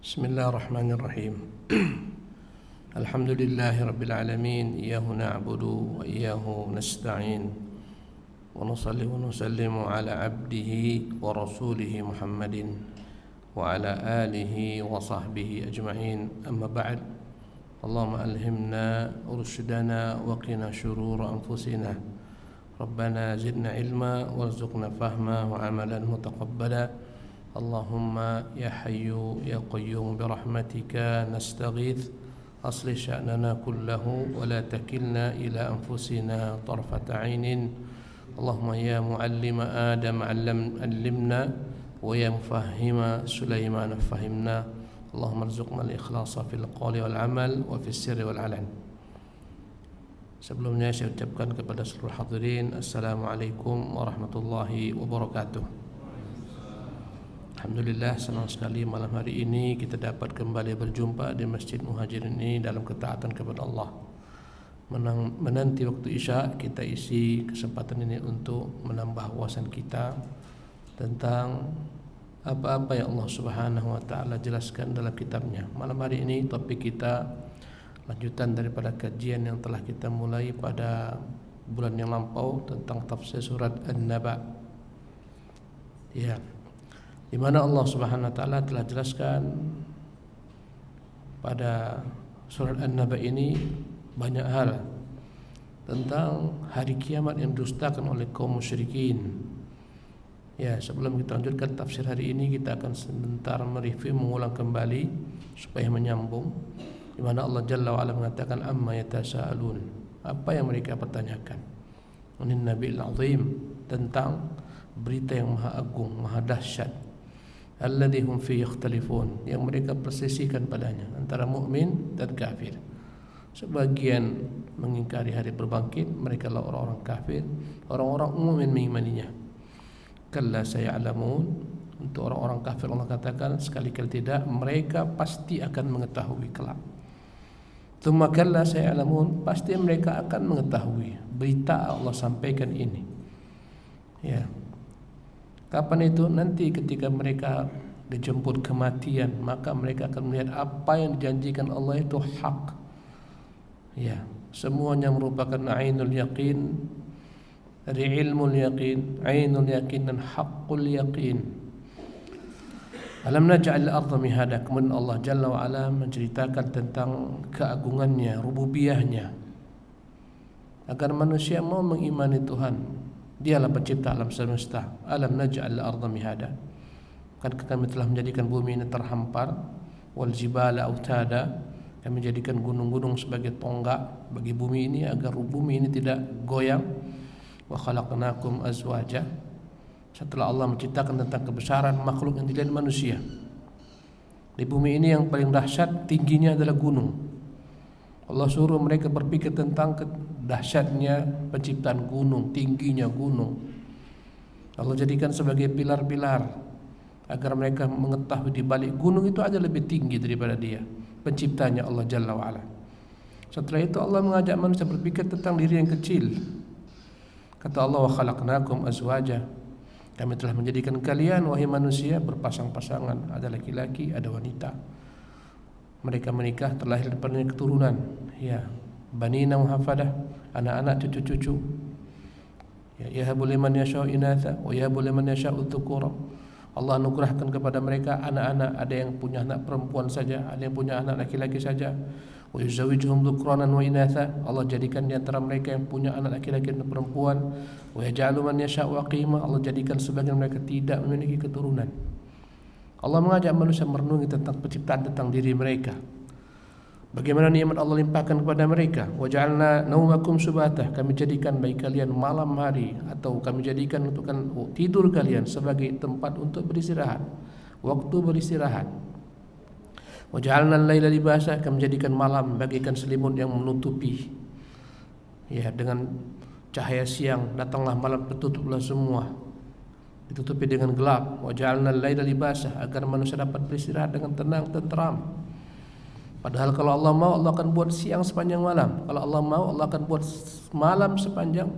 Bismillahirrahmanirrahim. Alhamdulillahi rabbil alamin. Iyyahu na'budu wa iyyahu nasta'in. Wa nusalli wa nusallimu ala abdihi wa rasulihi Muhammadin wa ala alihi wa sahbihi ajma'in. Amma ba'd. Allahumma alhimna rushdana wa qina shurura anfusina. Rabbana zidna ilma warzuqna fahma wa amalan mutaqabbala. Allahumma ya hayyu ya qayyum birahmatika nastaghith aslih sya'nana kullahu wa la takilna ila anfusina tarfata 'ainin. Allahumma ya muallima Adam allimna wa ya mufahhima Sulaiman fahimna. Allahumma arzuqna al-ikhlasa fil qawli wal amal wa fis sirri wal 'alan. Sebelumnya saya ucapkan kepada seluruh hadirin Assalamualaikum warahmatullahi wabarakatuh. Alhamdulillah, senang sekali malam hari ini kita dapat kembali berjumpa di Masjid Muhajirin ini dalam ketaatan kepada Allah. Menanti waktu Isya, kita isi kesempatan ini untuk menambah wawasan kita tentang apa-apa yang Allah Subhanahu wa taala jelaskan dalam kitabnya. Malam hari ini topik kita lanjutan daripada kajian yang telah kita mulai pada bulan yang lampau tentang tafsir surat An-Naba. Ya, di mana Allah Subhanahu wa taala telah jelaskan pada surat An-Naba ini banyak hal tentang hari kiamat yang didustakan oleh kaum musyrikin. Ya, sebelum kita lanjutkan tafsir hari ini, kita akan sebentar mereview, mengulang kembali supaya menyambung. Di mana Allah Jalla wa Ala mengatakan amma yatasaalun, apa yang mereka pertanyakan. Anin Nabil Azim, tentang berita yang maha agung, maha dahsyat. Alladzi hum fihi yakhtalifun, yang mereka persisihkan padanya antara mukmin dan kafir. Sebagian mengingkari hari berbangkit, mereka adalah orang-orang kafir, orang-orang mukmin mengimaninya. Kalla sayalamun, untuk orang-orang kafir Allah katakan sekali-kali tidak, mereka pasti akan mengetahui kelak. Tsumma kalla sayalamun, pasti mereka akan mengetahui berita Allah sampaikan ini. Ya. Kapan itu? Nanti ketika mereka dijemput kematian, maka mereka akan melihat apa yang dijanjikan Allah itu hak. Ya, semuanya merupakan ainul yaqin, dari ilmul yaqin, ainul yaqin dan haqqul yaqin. Alam naj'al al-ardha mihada, kemudian Allah Jalla wa Ala menceritakan tentang keagungannya, rububiyahnya, agar manusia mau mengimani Tuhan. Dialah pencipta alam semesta. Alam naj'al al-ardha mihada, kan kami telah menjadikan bumi ini terhampar, wal jibala autada, kami menjadikan gunung-gunung sebagai tonggak bagi bumi ini agar bumi ini tidak goyang. Wa khalaqnakum azwaja, setelah Allah menceritakan tentang kebesaran makhluk yang dilihat manusia. Di bumi ini yang paling dahsyat tingginya adalah gunung. Allah suruh mereka berpikir tentang dahsyatnya penciptaan gunung, tingginya gunung. Allah jadikan sebagai pilar-pilar agar mereka mengetahui di balik gunung itu ada lebih tinggi daripada dia, penciptanya Allah Jalla wa Ala. Setelah itu Allah mengajak manusia berpikir tentang diri yang kecil. Kata Allah, wa khalaqnakum azwaja, kami telah menjadikan kalian wahai manusia berpasang-pasangan, ada laki-laki, ada wanita. Mereka menikah, terlahir daripadanya keturunan, ya, banina wa hafadah, anak-anak, cucu-cucu. Ya, yahabu liman yasha'u inatha wa yahabu liman yasha'u dzukura. Allah anugerahkan kepada mereka anak-anak, ada yang punya anak perempuan saja, ada yang punya anak laki-laki saja. Wa yuzawwijuhum dzukranan wa inatha, Allah jadikan di antara mereka yang punya anak laki-laki dan perempuan. Wa yaj'alu man yasha'u aqima, Allah jadikan sebagian mereka tidak memiliki keturunan. Allah mengajak manusia merenungi tentang penciptaan, tentang diri mereka. Bagaimana nikmat Allah limpahkan kepada mereka. Wa ja'alna naumakum subata, kami jadikan bagi kalian malam hari, atau kami jadikan untuk tidur kalian sebagai tempat untuk beristirahat, waktu beristirahat. Wa ja'alna al-laila libasa, kami jadikan malam bagaikan selimut yang menutupi. Ya, dengan cahaya siang datanglah malam, tertutuplah semua, ditutupi dengan gelap. Wa ja'alna al-laila libasa, agar manusia dapat beristirahat dengan tenang, tenteram. Padahal kalau Allah mau, Allah akan buat siang sepanjang malam. Kalau Allah mau, Allah akan buat malam sepanjang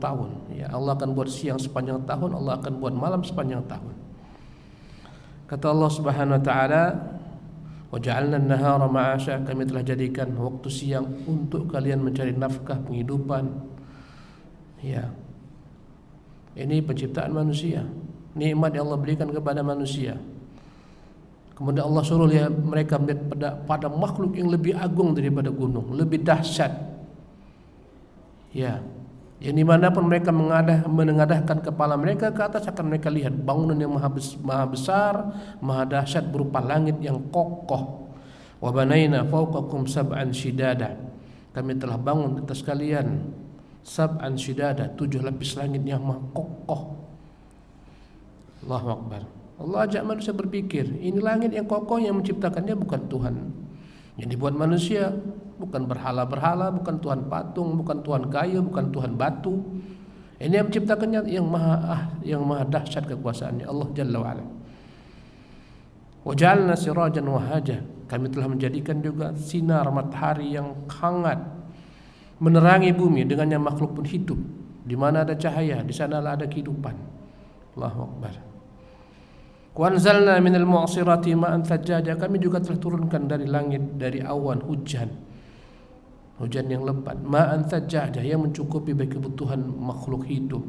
tahun. Ya, Allah akan buat siang sepanjang tahun, Allah akan buat malam sepanjang tahun. Kata Allah Subhanahu wa taala, "Wa ja'alna an-nahara ma'asha." Kami telah jadikan waktu siang untuk kalian mencari nafkah penghidupan. Ya. Ini penciptaan manusia. Nikmat yang Allah berikan kepada manusia. Kemudian Allah suruh mereka melihat pada makhluk yang lebih agung daripada gunung, lebih dahsyat. Ya, yang dimanapun mereka menengadahkan kepala mereka ke atas akan mereka lihat bangunan yang maha besar, maha dahsyat berupa langit yang kokoh. Wa banaina fawqakum sab'an shidada. Kami telah bangun atas kalian sab'an shidada, 7 lapis langit yang maha kokoh. Allahu Akbar. Allah ajak manusia berpikir, ini langit yang kokoh yang menciptakannya bukan Tuhan. Yang dibuat manusia bukan berhala-berhala, bukan Tuhan patung, bukan Tuhan kayu, bukan Tuhan batu. Ini yang menciptakannya yang maha dahsyat kekuasaannya, Allah Jalla wa Ala. Wa ja'alna sirajan wahaja. Kami telah menjadikan juga sinar matahari yang hangat menerangi bumi, dengannya makhluk pun hidup. Di mana ada cahaya, di sanalah ada kehidupan. Allahu Akbar. Wa anzalna minal mu'sirati ma'an thajjaja. Kami juga telah turunkan dari langit, dari awan hujan yang lebat, ma'an thajjaja, yang mencukupi bagi kebutuhan makhluk hidup.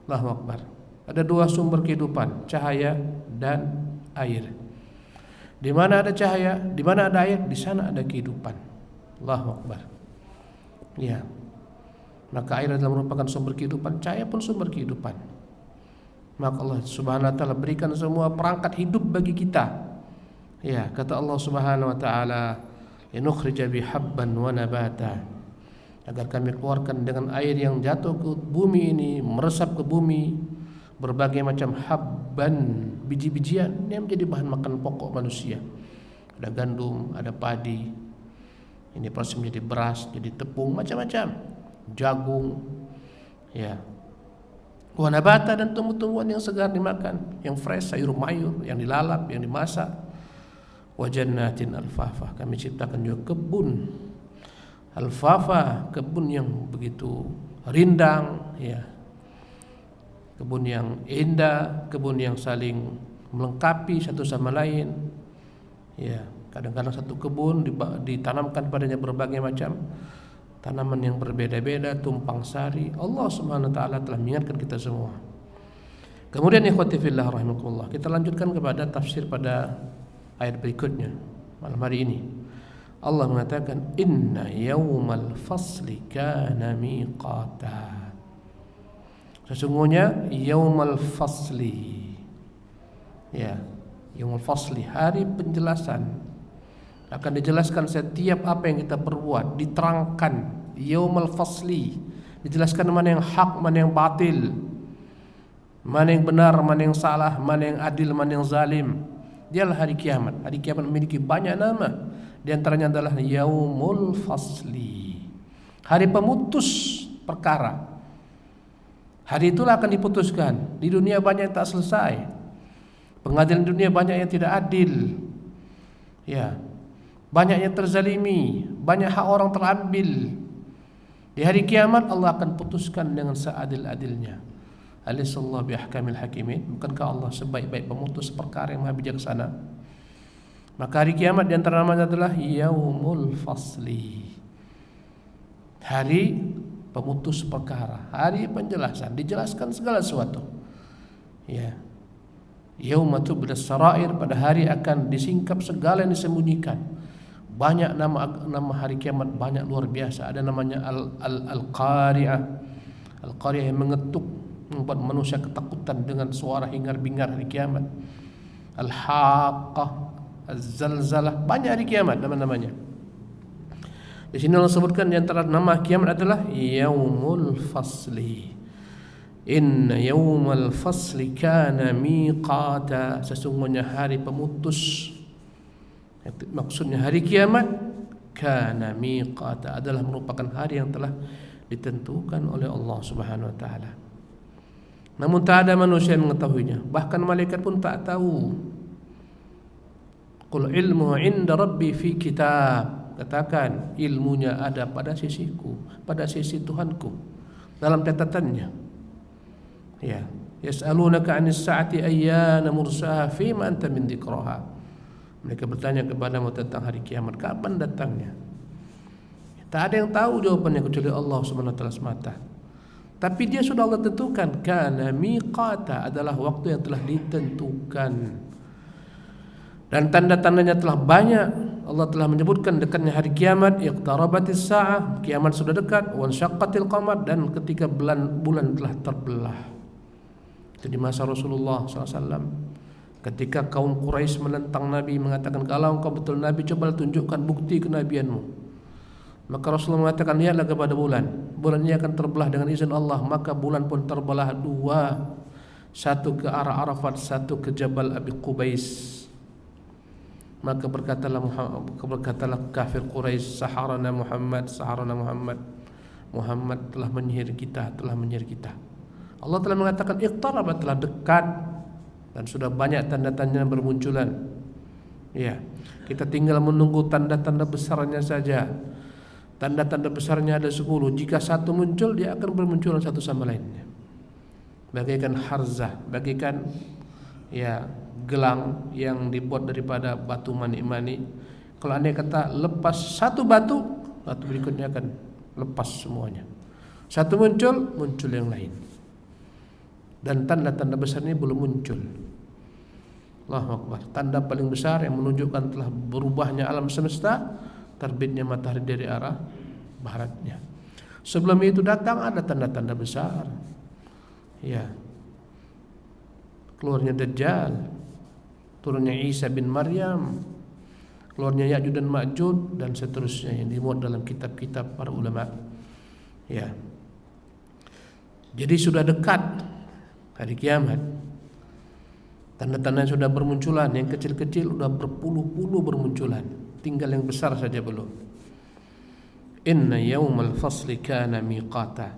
Allahu Akbar. Ada 2 sumber kehidupan, cahaya dan air. Di mana ada cahaya, di mana ada air, di sana ada kehidupan. Allahu Akbar. Ya. Maka air adalah merupakan sumber kehidupan, cahaya pun sumber kehidupan. Maka Allah Subhanahu wa taala berikan semua perangkat hidup bagi kita. Ya, kata Allah Subhanahu wa taala, "Linukhrija bihabban wa nabata." Agar kami keluarkan dengan air yang jatuh ke bumi ini, meresap ke bumi, berbagai macam habban, biji-bijian yang menjadi bahan makan pokok manusia. Ada gandum, ada padi. Ini proses menjadi beras, jadi tepung, macam-macam. Jagung. Ya. Wa nabata, dan tumbuh-tumbuhan yang segar dimakan, yang fresh, sayur mayur yang dilalap, yang dimasak. Wa jannatin alfafa. Kami ciptakan juga kebun alfafa, kebun yang begitu rindang, ya. Kebun yang indah, kebun yang saling melengkapi satu sama lain. Ya, kadang-kadang satu kebun ditanamkan padanya berbagai macam tanaman yang berbeda-beda, tumpang sari. Allah Subhanahu wa taala telah mengingatkan kita semua. Kemudian ikhwati fillah rahimakumullah, kita lanjutkan kepada tafsir pada ayat berikutnya malam hari ini. Allah mengatakan, "Inna yaumal fasli kana miqata." Sesungguhnya yaumal fasli, ya, yaumul fasli, hari penjelasan. Akan dijelaskan setiap apa yang kita perbuat, diterangkan yaumul fasli, dijelaskan mana yang hak, mana yang batil, mana yang benar, mana yang salah, mana yang adil, mana yang zalim. Dialah hari kiamat. Hari kiamat memiliki banyak nama. Di antaranya adalah yaumul fasli, hari pemutus perkara. Hari itulah akan diputuskan. Di dunia banyak yang tak selesai. Pengadilan dunia banyak yang tidak adil. Ya, banyak yang terzalimi, banyak hak orang terambil. Di hari kiamat Allah akan putuskan dengan seadil-adilnya. Alisallahu biahkamil hakimin. Bukankah Allah sebaik-baik pemutus perkara yang maha bijaksana? Maka hari kiamat di antara namanya adalah yaumul fasli, hari pemutus perkara, hari penjelasan, dijelaskan segala sesuatu. Ya. Yauma tublas sarair, pada hari akan disingkap segala yang disembunyikan. Banyak nama hari kiamat, banyak, luar biasa. Ada namanya al-qari'ah. Al-qari'ah yang mengetuk, membuat manusia ketakutan dengan suara hingar-bingar hari kiamat. Al-haqqah, az-zalzalah, banyak hari kiamat nama-namanya. Di sini Allah sebutkan di antara nama kiamat adalah yaumul fasli. Inna yaumal fasli kana miqata. Sesungguhnya hari pemutus, maksudnya hari kiamat, kana miqata, adalah merupakan hari yang telah ditentukan oleh Allah Subhanahu wa taala. Namun tak ada manusia yang mengetahuinya, bahkan malaikat pun tak tahu. Qul ilmu 'inda rabbi fi kitab. Katakan, ilmunya ada pada sisiku, pada sisi Tuhanku, dalam catatannya. Ya, Yas'alunaka 'anis sa'ati ayyana mursaha fima anta min dzikraha. Mereka bertanya kepadamu tentang hari kiamat, kapan datangnya? Tak ada yang tahu jawabannya kecuali Allah Subhanahu wa taala semata. Tapi dia sudah Allah tentukan, kana miqata, adalah waktu yang telah ditentukan. Dan tanda-tandanya telah banyak. Allah telah menyebutkan dekatnya hari kiamat, iqtarabatis sa'ah, kiamat sudah dekat, wan syaqqatil qamar, dan ketika bulan telah terbelah. Itu di masa Rasulullah SAW. Ketika kaum Quraisy menentang Nabi, mengatakan, kalau engkau betul Nabi, coba tunjukkan bukti kenabianmu. Maka Rasulullah mengatakan, lihatlah kepada bulan. Bulan ini akan terbelah dengan izin Allah. Maka bulan pun terbelah dua, satu ke arah Arafat, satu ke Jabal Abi Qubais. Maka berkatalah kafir Quraisy, saharana Muhammad, saharana Muhammad. Muhammad telah menyihir kita, telah menyihir kita. Allah telah mengatakan iqtarabat, telah dekat, dan sudah banyak tanda-tanda bermunculan. Ya, kita tinggal menunggu tanda-tanda besarnya saja. Tanda-tanda besarnya ada 10. Jika satu muncul, dia akan bermunculan satu sama lainnya. Bagaikan harzah, bagaikan gelang yang dibuat daripada batu manik-manik. Kalau andai kata lepas satu batu, batu berikutnya akan lepas semuanya. Satu muncul, muncul yang lain. Dan tanda-tanda besar ini belum muncul. Allahu Akbar. Tanda paling besar yang menunjukkan telah berubahnya alam semesta, terbitnya matahari dari arah baratnya. Sebelum itu datang ada tanda-tanda besar. Ya. Keluarnya Dajjal, turunnya Isa bin Maryam, keluarnya Ya'juj dan Ma'juj, dan seterusnya yang dimuat dalam kitab-kitab para ulama. Ya. Jadi sudah dekat hari kiamat. Tanda-tanda sudah bermunculan, yang kecil-kecil sudah berpuluh-puluh bermunculan. Tinggal yang besar saja belum. Inna yaumal fasli kana miqata.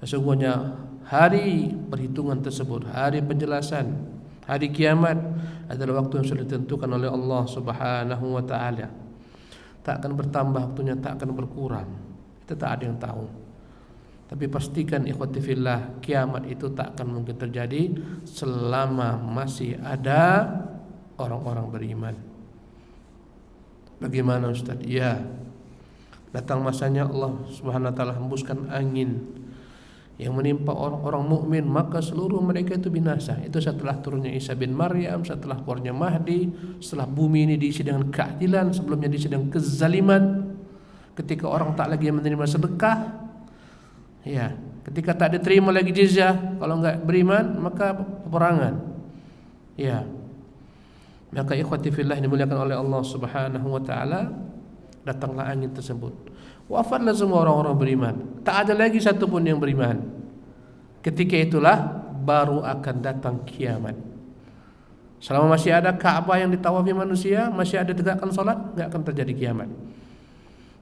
Sesungguhnya hari perhitungan tersebut, hari penjelasan, hari kiamat adalah waktu yang sudah ditentukan oleh Allah Subhanahu wa taala. Tak akan bertambah waktunya, tak akan berkurang. Itu tak ada yang tahu. Tapi pastikan ikhwati fillah, kiamat itu tak akan mungkin terjadi selama masih ada orang-orang beriman. Bagaimana Ustaz? Ya, datang masanya Allah Subhanahu wa taala hembuskan angin yang menimpa orang-orang mukmin, maka seluruh mereka itu binasa. Itu setelah turunnya Isa bin Maryam, setelah keluarnya Mahdi, setelah bumi ini diisi dengan keadilan, sebelumnya diisi dengan kezaliman. Ketika orang tak lagi menerima sedekah, ya, ketika tak diterima lagi jizyah, kalau enggak beriman maka peperangan. Ya. Maka ikhwati fillah dimuliakan oleh Allah Subhanahu wa taala, datanglah angin tersebut. Wafatlah semua orang-orang beriman. Tak ada lagi satu pun yang beriman. Ketika itulah baru akan datang kiamat. Selama masih ada Ka'bah yang ditawafi manusia, masih ada tegakkan salat, enggak akan terjadi kiamat.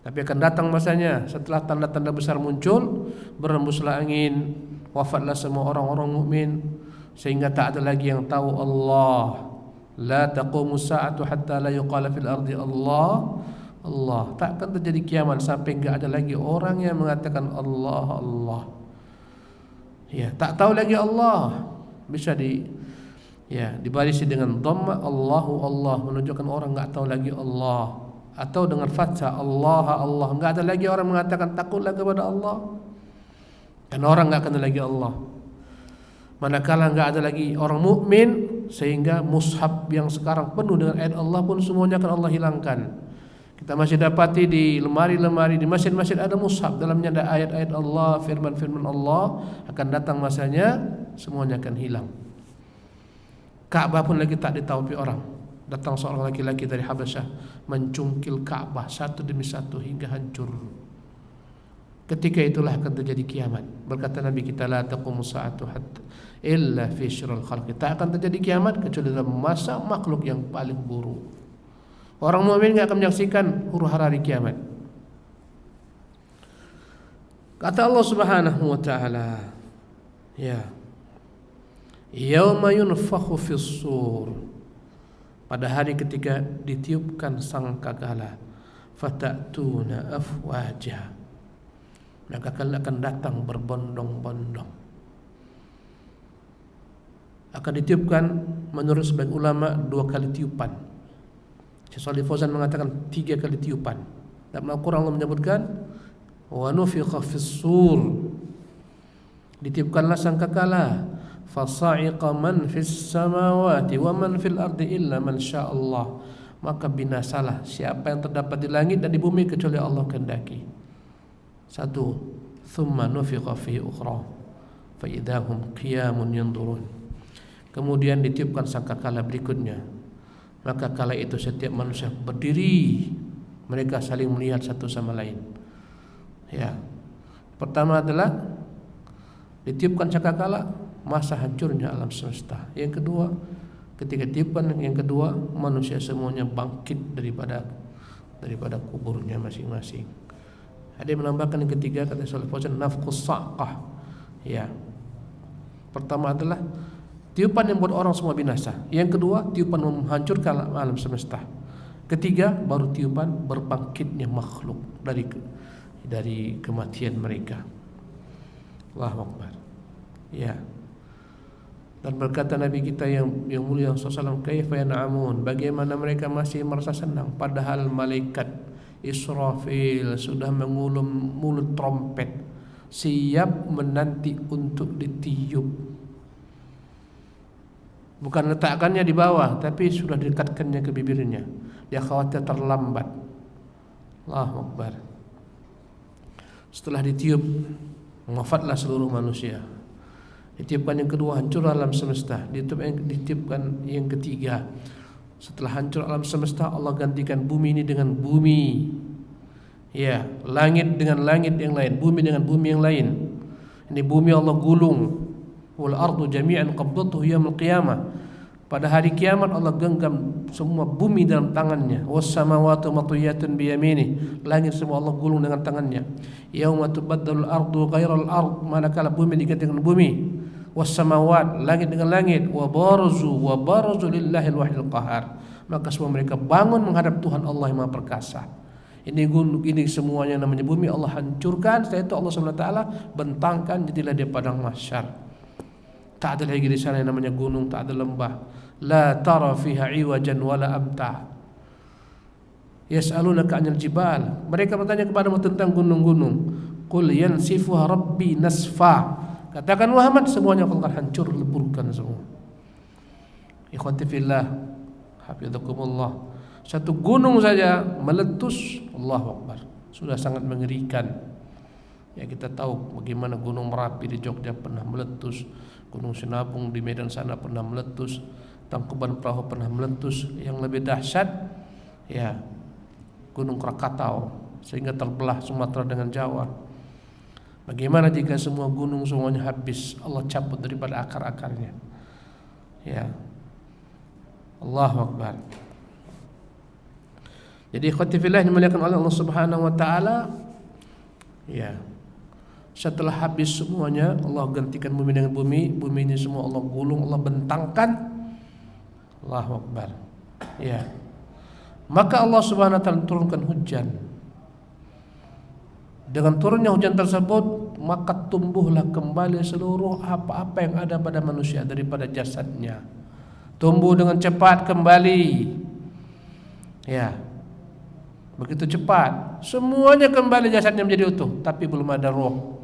Tapi akan datang masanya setelah tanda-tanda besar muncul, berembuslah angin, wafatlah semua orang-orang mukmin, sehingga tak ada lagi yang tahu Allah. La taqumu sa'atu hatta la yuqala fil ardi Allah. Allah, tak akan terjadi kiamat sampai enggak ada lagi orang yang mengatakan Allah, Allah. Ya, tak tahu lagi Allah. Bisa dibarisi dengan dhamma Allahu Allah, menunjukkan orang enggak tahu lagi Allah. Atau dengan fathah Allah, Allah, enggak ada lagi orang mengatakan takutlah kepada Allah. Dan orang enggak kenal lagi Allah. Manakala enggak ada lagi orang mukmin, sehingga mushaf yang sekarang penuh dengan ayat Allah pun semuanya akan Allah hilangkan. Kita masih dapati di lemari-lemari di masjid-masjid ada mushaf, dalamnya ada ayat-ayat Allah, firman-firman Allah. Akan datang masanya semuanya akan hilang. Ka'bah pun lagi tak ditawapi orang. Datang seorang laki-laki dari Habasyah, mencungkil Ka'bah satu demi satu hingga hancur. Ketika itulah akan terjadi kiamat. Berkata Nabi kita, la taqumu sa'atu hatta illa fi syirril khalqi. Tak akan terjadi kiamat kecuali dalam masa makhluk yang paling buruk. Orang mukmin enggak akan menyaksikan huru-hara hari kiamat. Kata Allah Subhanahu wa taala, ya, yauma yunfakhu fis sur, pada hari ketika ditiupkan sangkakala, fatatuna afwaja, maka kalian akan datang berbondong-bondong. akan ditiupkan menurut sebagian ulama 2 kali tiupan. Syekh Shalih Fauzan mengatakan 3 kali tiupan. Dalam Al-Quran Allah menyebutkan wa nufikha fis-sur, ditiupkanlah sangkakala, fasa'iqa man fis samawati wa man fil ardi illa man sya'allah, maka binasalah siapa yang terdapat di langit dan di bumi kecuali Allah kehendaki. 1. Thumma nufikha fi ukhra fa idahum qiyamun yanzurun. Kemudian ditiupkan sangkakala berikutnya, maka kala itu setiap manusia berdiri, mereka saling melihat satu sama lain. Ya, pertama adalah ditiupkan sangkakala, masa hancurnya alam semesta. Yang kedua, ketika tiupan yang kedua, manusia semuanya bangkit daripada kuburnya masing-masing. Ada yang menambahkan yang ketiga, kata Shalih Fauzan, nafkhus sa'qah. Ya, pertama adalah tiupan yang buat orang semua binasa. Yang kedua, tiupan menghancurkan alam semesta. Ketiga, baru tiupan berbangkitnya makhluk dari kematian mereka. Allahu Akbar. Ya. Dan berkata Nabi kita yang mulia sallallahu alaihi wasallam, kaifa yan'amun, bagaimana mereka masih merasa senang padahal malaikat Israfil sudah mengulum mulut trompet siap menanti untuk ditiup. Bukan letakkannya di bawah, tapi sudah dekatkannya ke bibirnya. Dia khawatir terlambat. Allahu Akbar. Setelah ditiup, wafatlah seluruh manusia. Ditiupkan yang kedua, hancur alam semesta. Ditiupkan yang ketiga, setelah hancur alam semesta, Allah gantikan bumi ini dengan bumi. Ya, langit dengan langit yang lain, bumi dengan bumi yang lain. Ini bumi Allah gulung. Wal ardu jami'an qabdatuhu yaumil qiyamah. Pada hari kiamat Allah genggam semua bumi dalam tangannya. Was samawati matwiyatun bi yamini. Langit semua Allah gulung dengan tangannya. Yauma tubaddalul ardu ghairal ard, manakala bumi diganti dengan bumi. Was samawat, langit dengan langit. Wa barazu lillahil wahidil qahar. Maka semua mereka bangun menghadap Tuhan Allah yang Maha Perkasa. Ini semuanya namanya bumi Allah hancurkan. Setelah itu Allah SWT bentangkan, jadilah dia padang mahsyar. Tak ada lagi di sana yang namanya gunung, tak ada lembah. La tara fiha iwajan wala amta. Yas'alunaka 'anil jibal. Mereka bertanya kepadamu tentang gunung-gunung. Qul yansifuha rabbi nasfa. Katakan Muhammad, semuanya akan hancur, leburkan semua. Ikhwati fillah, hafizakumullah. Satu gunung saja meletus, Allahu Akbar. Sudah sangat mengerikan. Ya, kita tahu bagaimana Gunung Merapi di Jogja pernah meletus, Gunung Sinabung di Medan sana pernah meletus, Tangkuban Perahu pernah meletus. Yang lebih dahsyat, ya, Gunung Krakatau sehingga terbelah Sumatera dengan Jawa. Bagaimana jika semua gunung semuanya habis, Allah cabut daripada akar-akarnya. Ya, Allahu Akbar. Jadi ikhwati fillah yang dimuliakan oleh Allah Subhanahu wa taala, ya, setelah habis semuanya, Allah gantikan bumi dengan bumi. Bumi ini semua Allah gulung, Allah bentangkan. Allahu Akbar. Ya. Maka Allah Subhanahu wa taala turunkan hujan. Dengan turunnya hujan tersebut, maka tumbuhlah kembali seluruh apa-apa yang ada pada manusia daripada jasadnya. Tumbuh dengan cepat kembali. Ya. Begitu cepat, semuanya kembali jasadnya menjadi utuh, tapi belum ada roh.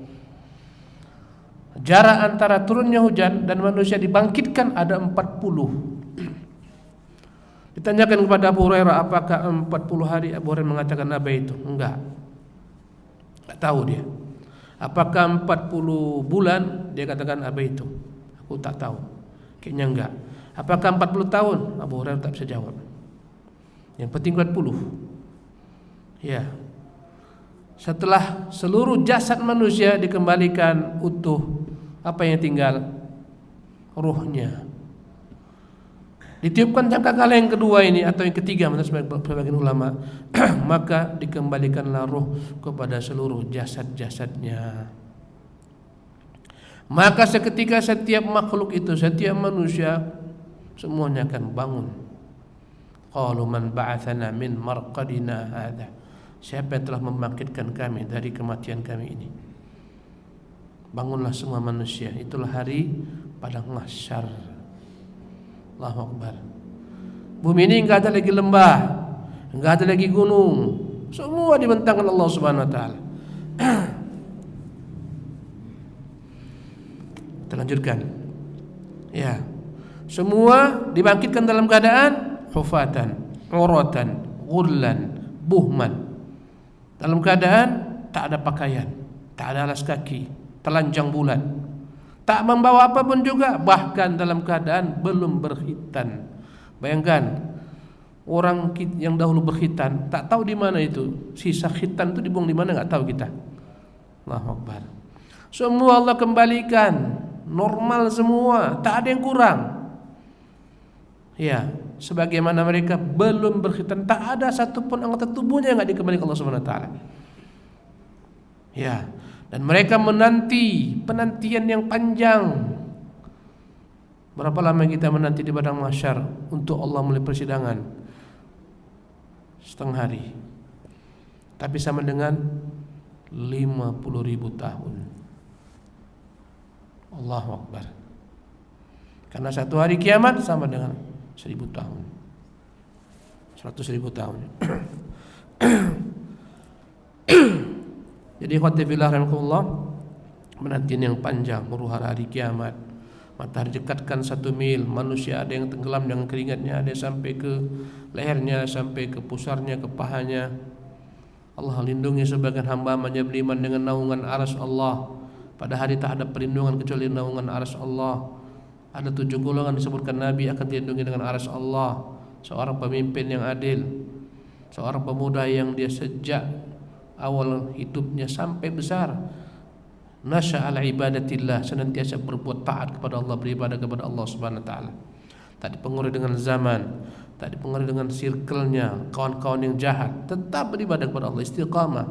Jarak antara turunnya hujan dan manusia dibangkitkan ada 40. Ditanyakan kepada Abu Hurairah, apakah 40 hari? Abu Hurairah mengatakan apa itu? Enggak tahu dia. Apakah 40 bulan? Dia katakan apa itu? Aku tak tahu. Kayaknya enggak. Apakah 40 tahun? Abu Hurairah tak bisa jawab. Yang penting 40. Ya. Setelah seluruh jasad manusia dikembalikan utuh, apa yang tinggal? Ruhnya. Ditiupkan sangkakala yang kedua ini atau yang ketiga menurut sebagian ulama, maka dikembalikanlah ruh kepada seluruh jasad-jasadnya. Maka seketika setiap makhluk itu, setiap manusia semuanya akan bangun. Qalu man ba'athana min marqadina hadza. Siapa yang telah membangkitkan kami dari kematian kami ini? Bangunlah semua manusia. Itulah hari padang mahsyar. Allahu Akbar. Bumi ini enggak ada lagi lembah, enggak ada lagi gunung. Semua dibentangkan Allah Subhanahu wa taala. Kita lanjutkan. Ya. Semua dibangkitkan dalam keadaan hufatan, uratan, ghullan, buhman. Dalam keadaan tak ada pakaian, tak ada alas kaki, telanjang bulat, tak membawa apapun juga, bahkan dalam keadaan belum berkhitan. Bayangkan orang yang dahulu berkhitan, tak tahu di mana itu sisa khitan itu dibuang di mana, nggak tahu kita. Allahu Akbar. Semua Allah kembalikan normal semua, tak ada yang kurang. Ya, sebagaimana mereka belum berkhitan, tak ada satupun anggota tubuhnya yang nggak dikembalikan Allah Subhanahu wa taala. Ya, dan mereka menanti penantian yang panjang. Berapa lama kita menanti di padang mahsyar untuk Allah mulai persidangan? Setengah hari. Tapi sama dengan 50.000 tahun. Allahu Akbar. Karena satu hari kiamat sama dengan 1.000 tahun, 100.000 tahun. Jadi ikhwati fillah rahimakumullah, menanti yang panjang, huru-hara hari kiamat. Matahari dekatkan 1 mil, manusia ada yang tenggelam dengan keringatnya, ada yang sampai ke lehernya, sampai ke pusarnya, ke pahanya. Allah lindungi sebagian hamba-Nya beriman dengan naungan arsy Allah. Pada hari tak ada perlindungan kecuali naungan arsy Allah. Ada 7 golongan disebutkan Nabi akan dilindungi dengan arsy Allah. Seorang pemimpin yang adil, seorang pemuda yang dia sejak awal hidupnya sampai besar nasya ala ibadatillah, senantiasa berbuat taat kepada Allah, beribadah kepada Allah Subhanahu wa taala. Tak dipengaruhi dengan zaman, tak dipengaruhi dengan circle-nya, kawan-kawan yang jahat, tetap beribadah kepada Allah, istiqamah.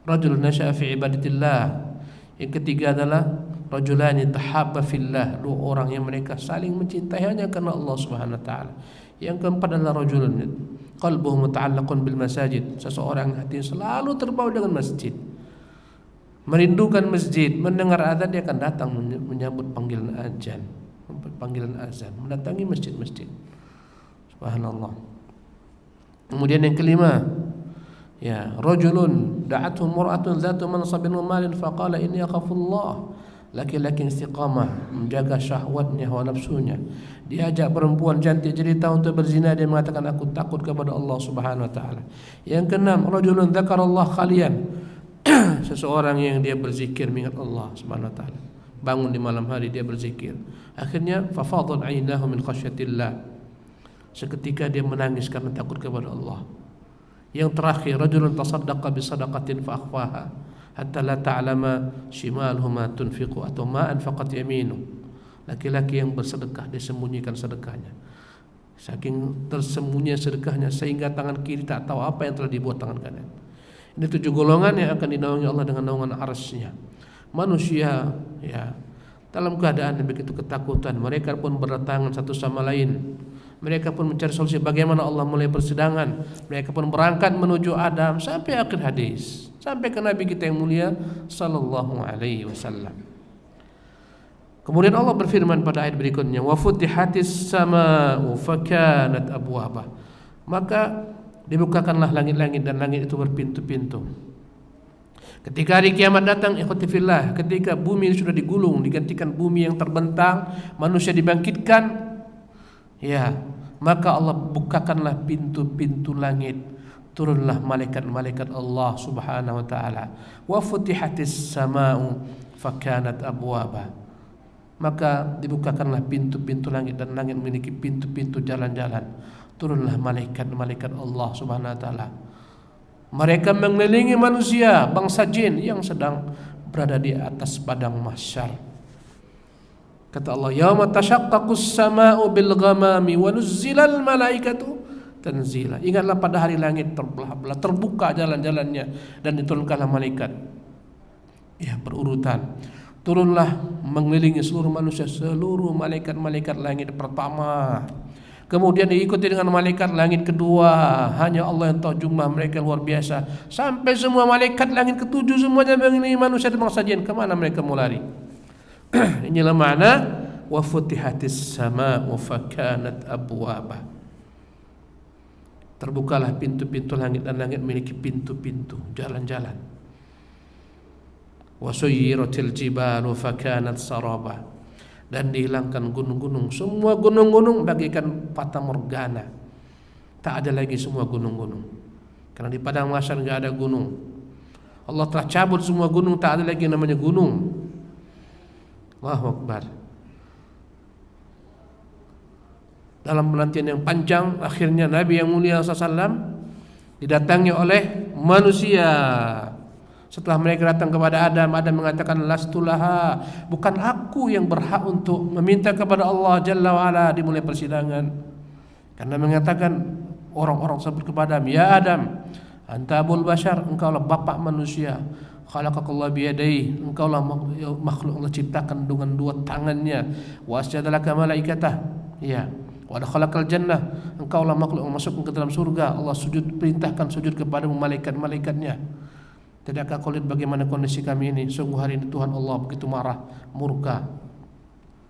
Rajulun nasya'a fi ibadatillah. Yang ketiga adalah rajulani tahabba fillah, 2 orang yang mereka saling mencintai hanya karena Allah Subhanahu wa taala. Yang keempat adalah rajulun qalbuhu muta'allaqun bil masajid, seseorang hatinya selalu terbawa dengan masjid, merindukan masjid, mendengar azan dia akan datang menyambut panggilan azan, mendatangi masjid-masjid. Subhanallah. Kemudian yang kelima, ya, rajulun da'athu mar'atun dzatu mansabin wa malin faqala inni akhafullah. Laki-laki istiqamah menjaga syahwatnya, hawa nafsunya. Diajak perempuan cantik cerita untuk berzina, dia mengatakan aku takut kepada Allah Subhanahu wa taala. Yang keenam, rajulun dzakarallah khalian. Seseorang yang dia berzikir mengingat Allah Subhanahu wa taala. Bangun di malam hari dia berzikir. Akhirnya fafadat 'ainahu min khasyatillah. Seketika dia menangis karena takut kepada Allah. Yang terakhir, rajulun tasaddaqa bi sadaqatin fa akhfaha hatta la ta'lama shimaluhu ma tunfiqu atau ma anfaqat yaminu. Laki-laki yang bersedekah, dia sembunyikan sedekahnya. Saking tersembunyi sedekahnya sehingga tangan kiri tak tahu apa yang telah dibuat tangan kanan. Ini 7 golongan yang akan dinaungi Allah dengan naungan arsy-Nya. Manusia, ya, dalam keadaan yang begitu ketakutan, mereka pun berdatangan satu sama lain. Mereka pun mencari solusi bagaimana Allah mulai persidangan. Mereka pun berangkat menuju Adam sampai akhir hadis, sampai ke Nabi kita yang mulia sallallahu alaihi wasallam. Kemudian Allah berfirman pada ayat berikutnya, wa futihatis samaa'u fakanat abwaba. Maka dibukakanlah langit-langit dan langit itu berpintu-pintu. Ketika hari kiamat datang, ikhwati fillah, ketika bumi sudah digulung, digantikan bumi yang terbentang, manusia dibangkitkan, ya, maka Allah bukakanlah pintu-pintu langit, turunlah malaikat-malaikat Allah Subhanahu wa taala. Wa futihatis samaa'u fakanat abwaba. Maka dibukakanlah pintu-pintu langit dan langit memiliki pintu-pintu jalan-jalan. Turunlah malaikat-malaikat Allah Subhanahu wa taala. Mereka mengelilingi manusia, bangsa jin yang sedang berada di atas padang mahsyar. Kata Allah, yauma tashaqqaqus samaa'u bil ghamami wa nuzzilal malaikatu tanzila. Ingatlah pada hari langit terbelah-belah, terbuka jalan-jalannya dan diturunkanlah malaikat. Ya, berurutan. Turunlah mengelilingi seluruh manusia, seluruh malaikat-malaikat langit pertama. Kemudian diikuti dengan malaikat langit kedua. Hanya Allah yang tahu jumlah mereka luar biasa. Sampai semua malaikat langit ketujuh semuanya mengelilingi manusia dan bangsa jin. Kemana mereka mau lari? Inilah makna wa futihatis samaa'u fakanat abwaba. Terbukalah pintu-pintu langit, dan langit memiliki pintu-pintu, jalan-jalan. Wa suyyiratil jibalu fakanat saraba. Dan dihilangkan gunung-gunung, semua gunung-gunung bagaikan fata morgana. Tak ada lagi semua gunung-gunung, karena di padang mahsyar enggak ada gunung. Allah telah cabut semua gunung, tak ada lagi yang namanya gunung. Allahu Akbar. Dalam penantian yang panjang, akhirnya Nabi yang mulia SAW didatangi oleh manusia. Setelah mereka datang kepada Adam, Adam mengatakan lastulaha, bukan aku yang berhak untuk meminta kepada Allah Jalla wa'ala. Dimulai persidangan karena mengatakan orang-orang sebut kepada Adam, ya Adam, anta abul bashar, engkaulah bapak manusia. Khalaqakallah biyadaihi, engkaulah makhluk Allah ciptakan dengan dua tangannya. Wa asjadalaka malaikatah, ya. Wa dakhalakal jannah, engkaulah makhluk yang masuk ke dalam surga. Allah sujud, perintahkan sujud kepada malaikat-malaikatnya. Tidakkah kau lihat bagaimana kondisi kami ini? Sungguh hari ini Tuhan Allah begitu marah, murka.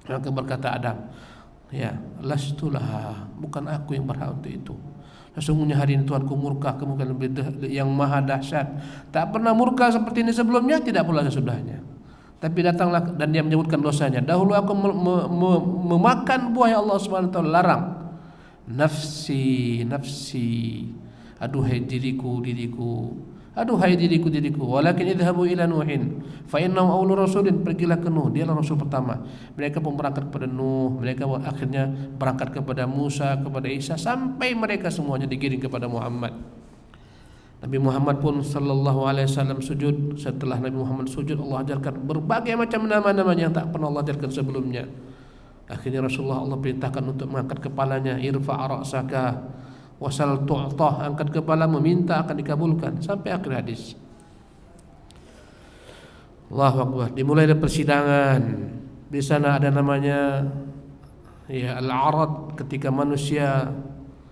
Maka berkata Adam, ya, lastulah, bukan aku yang berhak untuk itu. Sesungguhnya hari ini Tuhanku murka, kemungkinan yang maha dahsyat. Tak pernah murka seperti ini sebelumnya, tidak pula sesudahnya. Tapi datanglah dan dia menyebutkan dosanya. Dahulu aku memakan buah yang Allah SWT larang. Nafsi, nafsi, aduhai diriku, diriku, aduhai diriku, diriku. Walakin idhabu ila Nuhin fa innahum awwalu rasulin, pergilah ke Nuh, dialah rasul pertama. Mereka pun berangkat kepada Nuh, mereka akhirnya berangkat kepada Musa, kepada Isa, sampai mereka semuanya digiring kepada Muhammad. Nabi Muhammad pun sallallahu alaihi wasallam sujud. Setelah Nabi Muhammad sujud, Allah ajarkan berbagai macam nama-nama yang tak pernah Allah ajarkan sebelumnya. Akhirnya Rasulullah Allah perintahkan untuk mengangkat kepalanya, irfa' ra'saka wasal tu'tah, angkat kepala meminta akan dikabulkan, sampai akhir hadis. Allahu Akbar. Dimulai dari persidangan. Di sana ada namanya ya al-arad, ketika manusia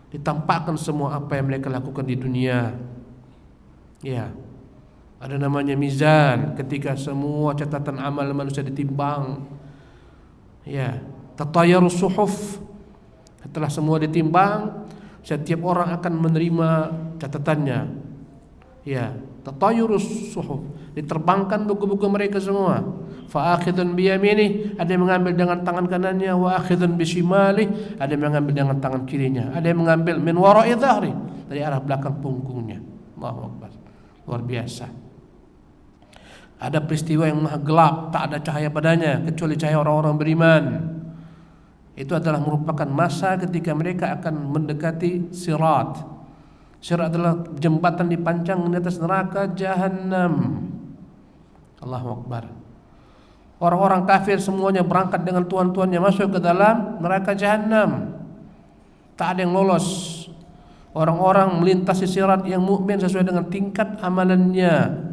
ditampakkan semua apa yang mereka lakukan di dunia. Ya, ada namanya mizan, ketika semua catatan amal manusia ditimbang. Ya, tatayarus suhuf, setelah semua ditimbang, setiap orang akan menerima catatannya. Ya, tatayurus suhuf, diterbangkan buku-buku mereka semua. Fa akhidun bi yamini, ada yang mengambil dengan tangan kanannya, wa akhidun bi shimali, ada yang mengambil dengan tangan kirinya, ada yang mengambil min wara'i dhahri, dari arah belakang punggungnya. Allahu Akbar. Luar biasa. Ada peristiwa yang maha gelap, tak ada cahaya padanya kecuali cahaya orang-orang beriman. Itu adalah merupakan masa ketika mereka akan mendekati sirat. Sirat adalah jembatan dipancang di atas neraka Jahannam. Allahu Akbar. Orang-orang kafir semuanya berangkat dengan tuan-tuannya masuk ke dalam neraka Jahannam. Tak ada yang lolos. Orang-orang melintasi sirat yang mukmin sesuai dengan tingkat amalannya.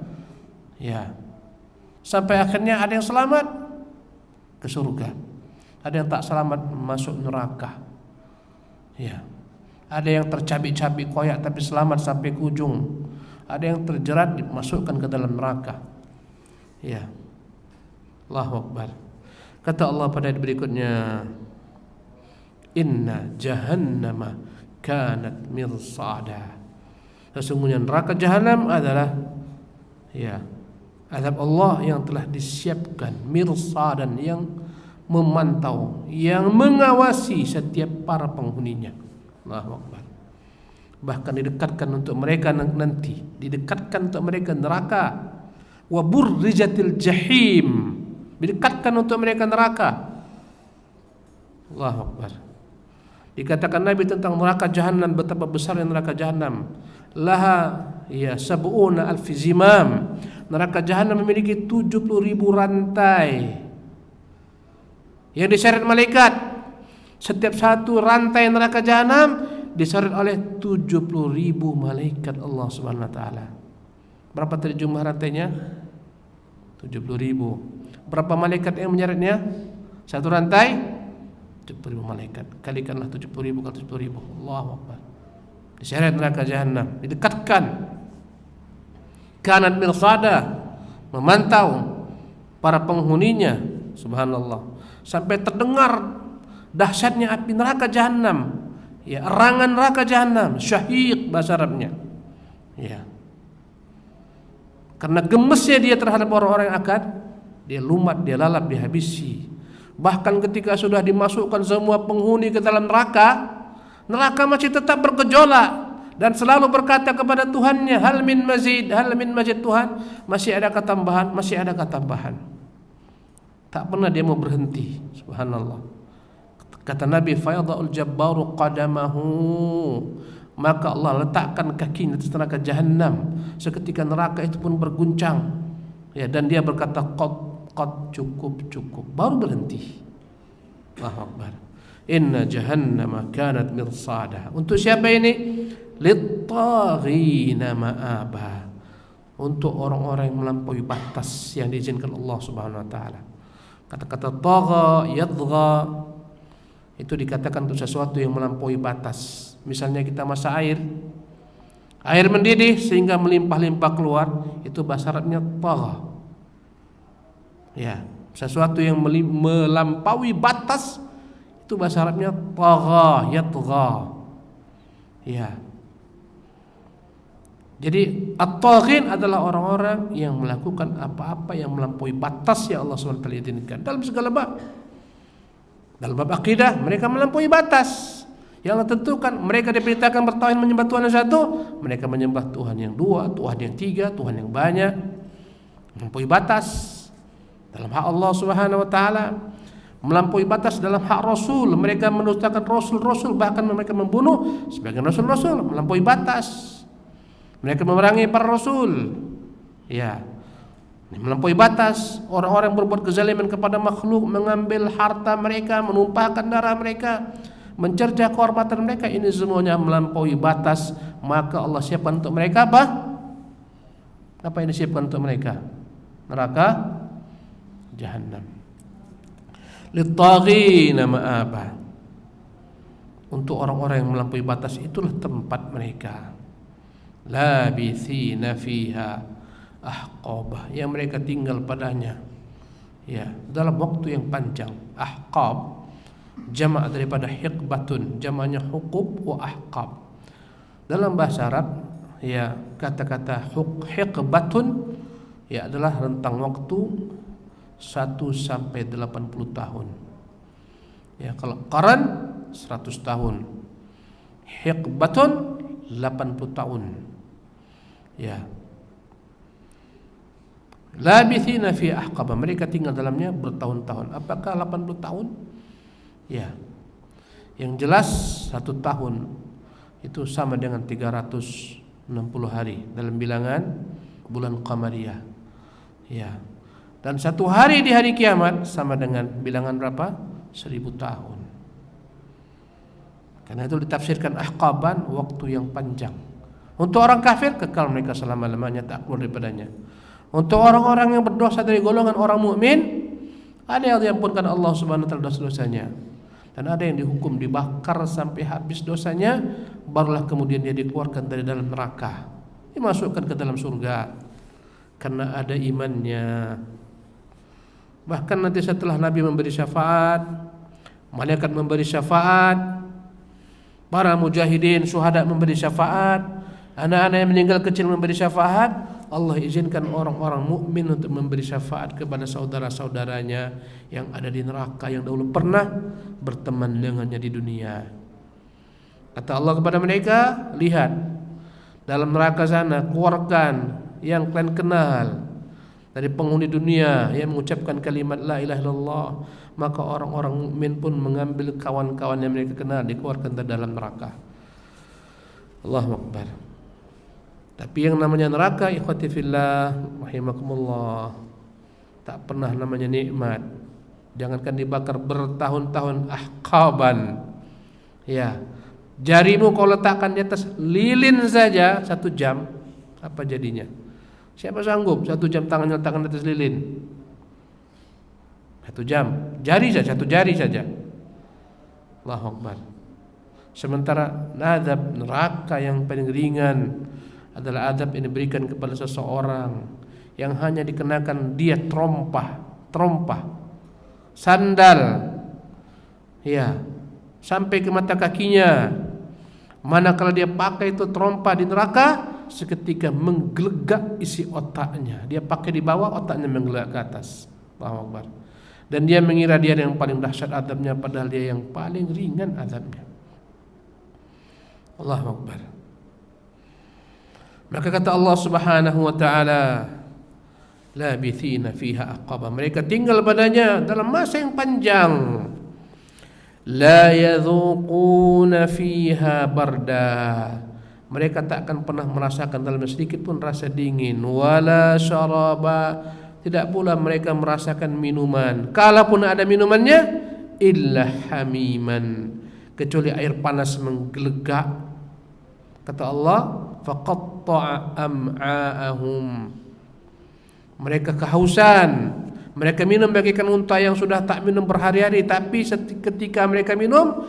Ya. Sampai akhirnya ada yang selamat ke surga. Ada yang tak selamat masuk neraka. Ya. Ada yang tercabik-cabik koyak tapi selamat sampai ke ujung. Ada yang terjerat dimasukkan ke dalam neraka. Ya. Allahu Akbar. Kata Allah pada ayat berikutnya, inna jahannama kanat mirsada. Sesungguhnya neraka Jahannam adalah ya azab Allah yang telah disiapkan, mirsadan, yang memantau, yang mengawasi setiap para penghuninya. Allahu Akbar. Bahkan didekatkan untuk mereka nanti, didekatkan untuk mereka neraka. Wa burrijatil jahim, didekatkan untuk mereka neraka. Allahu Akbar. Dikatakan Nabi tentang neraka Jahannam, betapa besarnya neraka Jahannam. Laha ya sab'una alfi zimam. Neraka Jahannam memiliki 70.000 rantai yang diseret malaikat. Setiap satu rantai neraka Jahannam diseret oleh 70.000 malaikat Allah Subhanahu wa taala. Berapa tadi jumlah rantainya? 70.000. Berapa malaikat yang menyeretnya? Satu rantai 70.000 malaikat. Kalikanlah 70.000 kali 70.000. Allahu Akbar. Diseret neraka Jahannam, didekatkan. Kanat mirsada, memantau para penghuninya. Subhanallah. sampai terdengar dahsyatnya api neraka jahanam. Ya, erangan neraka jahanam, syahiq bahasa Arabnya. Ya. Karena gemesnya dia terhadap orang-orang yang akan dia lumat, dia lalap, dia habisi. Bahkan ketika sudah dimasukkan semua penghuni ke dalam neraka, neraka masih tetap bergejolak dan selalu berkata kepada Tuhannya, hal min mazid, Tuhan, masih ada ketambahan, masih ada ketambahan. Tak pernah dia mau berhenti, subhanallah. Kata Nabi, fayadha'ul jabbaru qadamahu, maka Allah letakkan kakinya di neraka jahanam. Seketika neraka itu pun berguncang. Ya, dan dia berkata, qad, cukup, baru berhenti. Allahu Akbar. Inna jahannama kanat mirsada. Untuk siapa ini? Lit-taghina ma'aba. Untuk orang-orang yang melampaui batas yang diizinkan Allah Subhanahu wa taala. Kata-kata tagha, yadgha itu dikatakan untuk sesuatu yang melampaui batas. Misalnya kita masak air mendidih sehingga melimpah-limpah keluar, itu bahasa Arabnya tagha. Ya, sesuatu yang melampaui batas itu bahasa Arabnya tagha, yatgha. Ya. Jadi at-taghin adalah orang-orang yang melakukan apa-apa yang melampaui batas yang Allah SWT izinkan dalam segala bab. Dalam bab akidah mereka melampaui batas yang tentukan. Mereka diperintahkan bertauhid menyembah Tuhan yang satu, mereka menyembah Tuhan yang dua, Tuhan yang tiga, Tuhan yang banyak. Melampaui batas dalam hak Allah Subhanahu wa taala, melampaui batas dalam hak Rasul. Mereka mendustakan Rasul-Rasul, bahkan mereka membunuh sebagian Rasul-Rasul, melampaui batas. Mereka memerangi para Rasul. Ya, melampaui batas. Orang-orang yang berbuat kezaliman kepada makhluk, mengambil harta mereka, menumpahkan darah mereka, mencercah kehormatan mereka, ini semuanya melampaui batas. Maka Allah siapkan untuk mereka apa? Apa yang disiapkan untuk mereka? Neraka jahanam. Lit-taghina ma'aba. Untuk orang-orang yang melampaui batas, itulah tempat mereka. Labithina fiha ahqabah, yang mereka tinggal padanya ya dalam waktu yang panjang. Ahqab jamak daripada hiqbatun, jamaknya huqub wa ahqab. Dalam bahasa Arab ya kata-kata hiqbatun ya adalah rentang waktu 1 sampai 80 tahun. Ya, kalau qaran 100 tahun, hiqbatun 80 tahun. Ya. Labithina fi ahqaba, mereka tinggal dalamnya bertahun-tahun. Apakah 80 tahun? Ya. Yang jelas 1 tahun itu sama dengan 360 hari dalam bilangan bulan qamariyah. Ya. Dan 1 hari di hari kiamat sama dengan bilangan berapa? 1000 tahun. Karena itu ditafsirkan ahqaban, waktu yang panjang. Untuk orang kafir kekal mereka selama-lamanya, tak keluar daripadanya. Untuk orang-orang yang berdosa dari golongan orang mukmin, ada yang diampunkan Allah Subhanahu wa taala dosa-dosanya, dan ada yang dihukum dibakar sampai habis dosanya, barulah kemudian dia dikeluarkan dari dalam neraka, dimasukkan ke dalam surga karena ada imannya. Bahkan nanti setelah Nabi memberi syafaat, malaikat memberi syafaat, para mujahidin, syuhada memberi syafaat, anak-anak yang meninggal kecil memberi syafaat, Allah izinkan orang-orang mukmin untuk memberi syafaat kepada saudara-saudaranya yang ada di neraka, yang dahulu pernah berteman dengannya di dunia. Kata Allah kepada mereka, lihat dalam neraka sana, keluarkan yang kalian kenal dari penghuni dunia yang mengucapkan kalimat la ilaha illallah. Maka orang-orang mukmin pun mengambil kawan-kawan yang mereka kenal, dikeluarkan dari dalam neraka. Allahu Akbar. Tapi yang namanya neraka, ikhwati fillah rahimakumullah, tak pernah namanya nikmat. Jangankan dibakar bertahun-tahun, ahqaban. Ya, jarimu kau letakkan di atas lilin saja 1 jam, apa jadinya? Siapa sanggup 1 jam tangannya letakkan di atas lilin? 1 jam, jari saja, 1 jari saja. Allahu Akbar. Sementara azab neraka yang paling ringan adalah azab yang diberikan kepada seseorang yang hanya dikenakan dia terompah. sandal, ya, sampai ke mata kakinya. Manakala dia pakai itu trompa di neraka, seketika menggelegak isi otaknya. Dia pakai di bawah, otaknya menggelegak ke atas. Allahu Akbar. Dan dia mengira dia yang paling dahsyat azabnya, padahal dia yang paling ringan azabnya. Allahu Akbar. Maka kata Allah Subhanahu wa taala, labithina fiha aqaba. Mereka tinggal padanya dalam masa yang panjang. La yadhuquna fiha barda. Mereka tak akan pernah merasakan dalam sedikit pun rasa dingin. Wala syaraba. Tidak pula mereka merasakan minuman. Kalaupun ada minumannya, illa hamiman, kecuali air panas menggelegak. Kata Allah, faqatta'a am'a'ahum. Mereka kehausan. Mereka minum bagaikan unta yang sudah tak minum berhari-hari, tapi ketika mereka minum,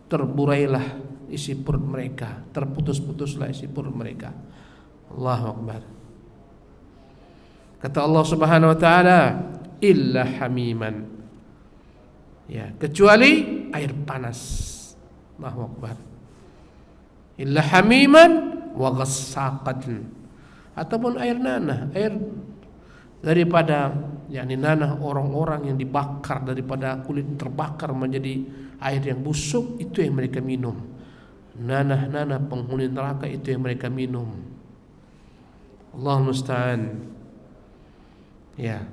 terburailah isi perut mereka, terputus-putuslah isi perut mereka. Allahu Akbar. Kata Allah Subhanahu wa taala, illa hamiman. Ya, kecuali air panas. Allahu Akbar. Illa hamiman wa ghassaqan. Ataupun air nanah, air daripada yakni nanah orang-orang yang dibakar, daripada kulit terbakar menjadi air yang busuk, itu yang mereka minum. Nanah-nanah penghuni neraka itu yang mereka minum. Allah musta'an. Ya.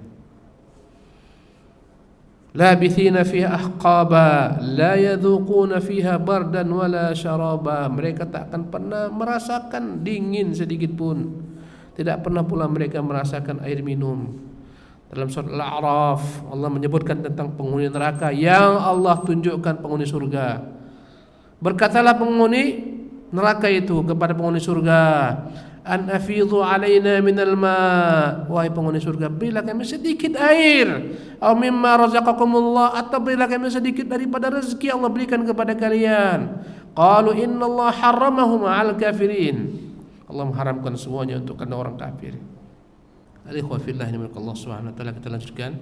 Labithina fiha ahqaba la yadhuquna fiha bardan wala syaraba. Mereka tak akan pernah merasakan dingin sedikit pun. Tidak pernah pula mereka merasakan air minum. Dalam surah Al-A'raf Allah menyebutkan tentang penghuni neraka yang Allah tunjukkan penghuni surga. Berkatalah penghuni neraka itu kepada penghuni surga, an afidhu alaina minal ma'. Wahai penghuni surga, berilah kami sedikit air. Aw mimma razaqakumullah, atau berilah kami sedikit daripada rezeki Allah berikan kepada kalian. Qalu innallaha harramahum 'alal kafirin. Allah mengharamkan semuanya untuk karena orang kafir. Al-ikhwa fillah Allah Subhanahu wa taala, kita lanjutkan.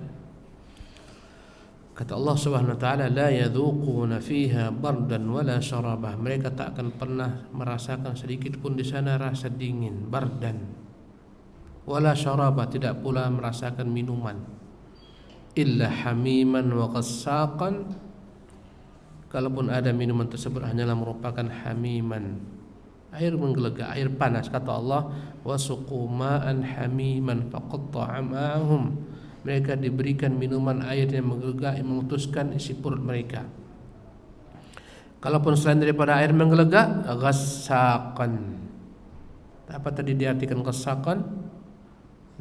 Kata Allah Subhanahu wa taala, la yadhuquna fiha bardan wala syarabah. Mereka tak akan pernah merasakan sedikit pun di sana rasa dingin, bardan. Wala syarabah, tidak pula merasakan minuman. Illa hamiman wa ghassaqan. Kalaupun ada minuman tersebut hanyalah merupakan hamiman, air menggelegak, air panas. Kata Allah, wasuqu ma'an hamiman faqatta'a ma'ahum. Mereka diberikan minuman air yang menggelegak, yang memutuskan isi perut mereka. Kalaupun selain daripada air menggelegak, ghassaqan. Apa tadi diartikan ghassaqan?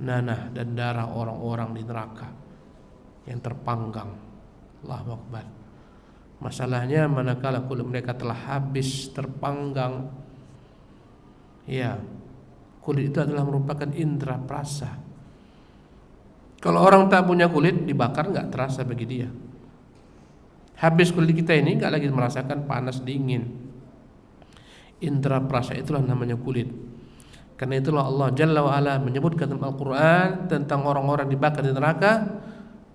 Nanah dan darah orang-orang di neraka yang terpanggang. Allahu Akbar. Masalahnya manakala kulit mereka telah habis terpanggang, ya, kulit itu adalah merupakan indera perasa. Kalau orang tak punya kulit, dibakar nggak terasa bagi dia. Habis kulit kita ini nggak lagi merasakan panas dingin. Indera perasa itulah namanya kulit. Karena itulah Allah Jalla wa Ala menyebutkan dalam Al-Quran tentang orang-orang dibakar di neraka.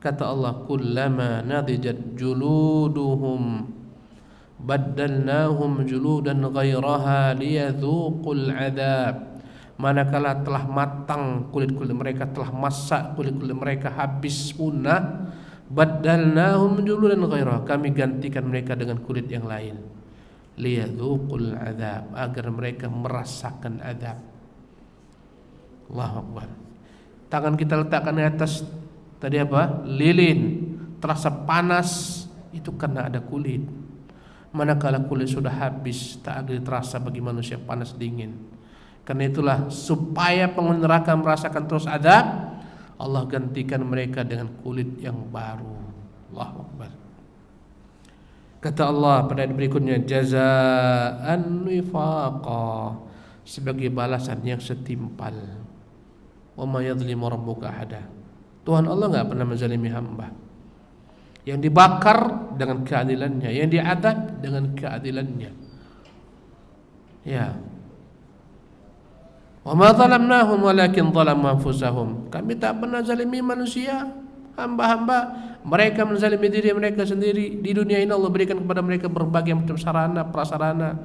Kata Allah, kullama nadijat juluduhum baddalnahum juludan ghairaha liyadhuqul adab. Manakala telah matang kulit-kulit mereka, telah masak kulit-kulit mereka habis punah, baddalnahum juludan ghairaha, kami gantikan mereka dengan kulit yang lain. Liyadhuqul adab, agar mereka merasakan adab. Allahu Akbar. Tangan kita letakkan di atas tadi apa? Lilin, terasa panas, itu karena ada kulit. Manakala kulit sudah habis, tak lagi terasa bagi manusia panas dingin. Karena itulah supaya penghuni neraka merasakan terus adab, Allah gantikan mereka dengan kulit yang baru. Allahu Akbar. Kata Allah pada ayat berikutnya, jazaa'an wifaqa, sebagai balasan yang setimpal. Wa ma yadhlimu rabbuka ahada. Tuhan Allah enggak pernah menzalimi hamba. Yang dibakar dengan keadilannya, yang diadab dengan keadilannya. Ya. Wa ma zalamnahum walakin zalamu anfusahum. Kami tak pernah zalimi manusia, hamba-hamba, Mereka menzalimi diri mereka sendiri. Di dunia ini Allah berikan kepada mereka berbagai macam sarana, prasarana.